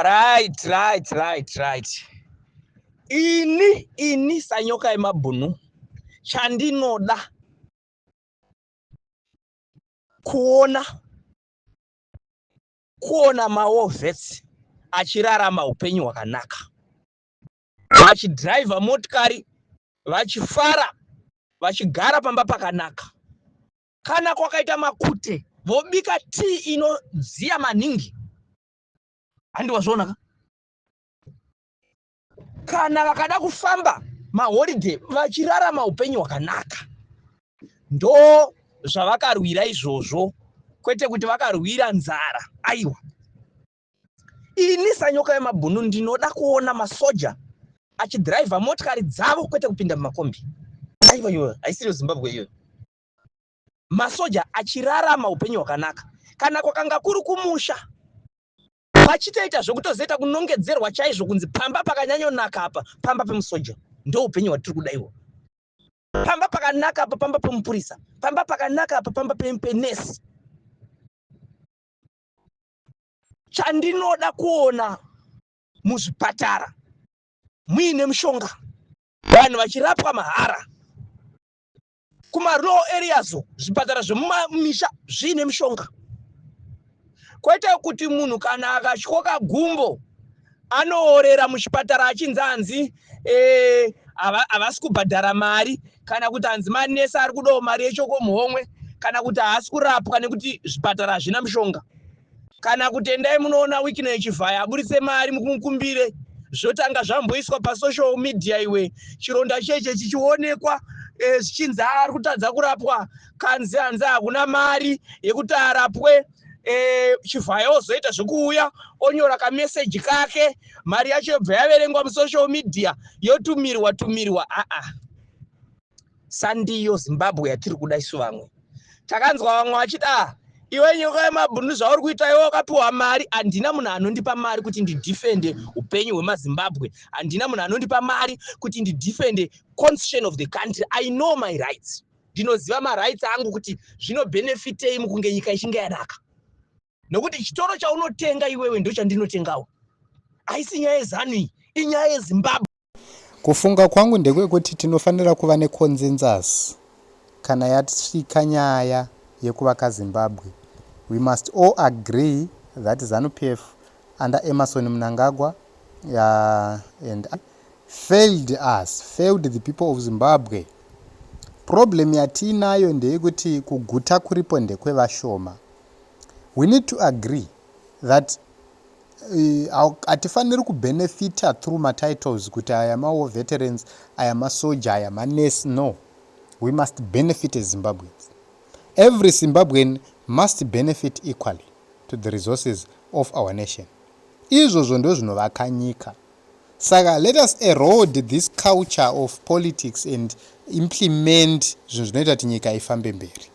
Right. Ini sanyoka yemabhunu chandinoda kuona mawo vets achirarama upenyu hwakanaka, vachidhiraivha motikari, vachifara, vachigara pamba pakanaka. Kana kwakaita makute vobika tii inodziya maningi, handiwazvionaka. Kana vakada kufamba maholiday vachirarama upenyu hwakanaka, ndo zvavakarwira izvozvo, kwete kuti vakarwira nzara. Aiwa, ini sanyoka yemabhunu ndinoda kuona masoja achidhiraivha motikari dzavo kwete kupinda mumakombi. Aiwa, iyoyo haisiri Zimbabwe iyoyo. Masoja achirarama upenyu hwakanaka. Kana kwakanga kuri kumusha vachitoita zvokutozoita kunongedzerwa chaizvo kunzi pamba pakanyanyonaka apa pamba pemusoja, ndo upenyu hwatiri kudaiwo. Pamba pakanaka apa pamba pemupurisa, pamba pakanaka apa pamba penesi. Chandinoda kuona muzvipatara muine mushonga, vanhu vachirapwa mahara. Kuma-rural areas zvipatara zvemumamisha zviine mushonga, kwete kuti munhu kana akatyoka gumbo anoorera muchipatara achinzi hanzi havasi kubhadhara mari, kana kuti hanzi manesi ari kudawo mari yechokomuhomwe, kana kuti haasi kurapwa nekuti zvipatara hazvina mushonga, kana kuti endai munoona wikino ichivhaya aburitse mari mukumukumbire, zvotanga zvamboiswa pasocial media. Iwe chironda cheche chichionekwa zvichinzi ari kutadza kurapwa, kanzi hanzi hakuna mari yekuti arapwe. Chivhaya ozoita zvokuuya onyora kameseji kake, mari yacho yobva yaverengwa musocial media yotumirwa. Sandiyo Zimbabwe yatiri kuda isu vamwe. Takanzwa vamwe vachida iwe nyoka yemabhunu zvauri kuita iwe wakapiwa mari. Handina munhu anondipa mari kuti ndidhifende upenyu hwemaZimbabwe. Handina munhu anondipa mari kuti ndidhifende constitution of the country. I know my rights. Ndinoziva marights angu kuti zvinobhenefitei mukunge nyika ichinge yanaka. Nokuti chitoro chaunotenga iwewe ndo chandinotengawo. Haisi nyaya yezanu, inyaya yeZimbabwe. Kufunga kwangu ndekwekuti tinofanira kuva neconsensus kana yasvika nyaya yekuvaka Zimbabwe. We must all agree that ZANU-PF under Emmerson Mnangagwa and failed the people of Zimbabwe. Problem yatinayo ndeyekuti kuguta kuripo ndekwevashoma. We need to agree that hatifaniri kubenefita through matitles kuti aya mawo veterans, aya masoja, aya manesi. No, we must benefit as Zimbabweans. Every Zimbabwean must benefit equally to the resources of our nation. Izvozvo ndo zvinovaka nyika. Saka let us erode this culture of politics and implement zvinhu zvinoita kuti nyika ifambe mberi.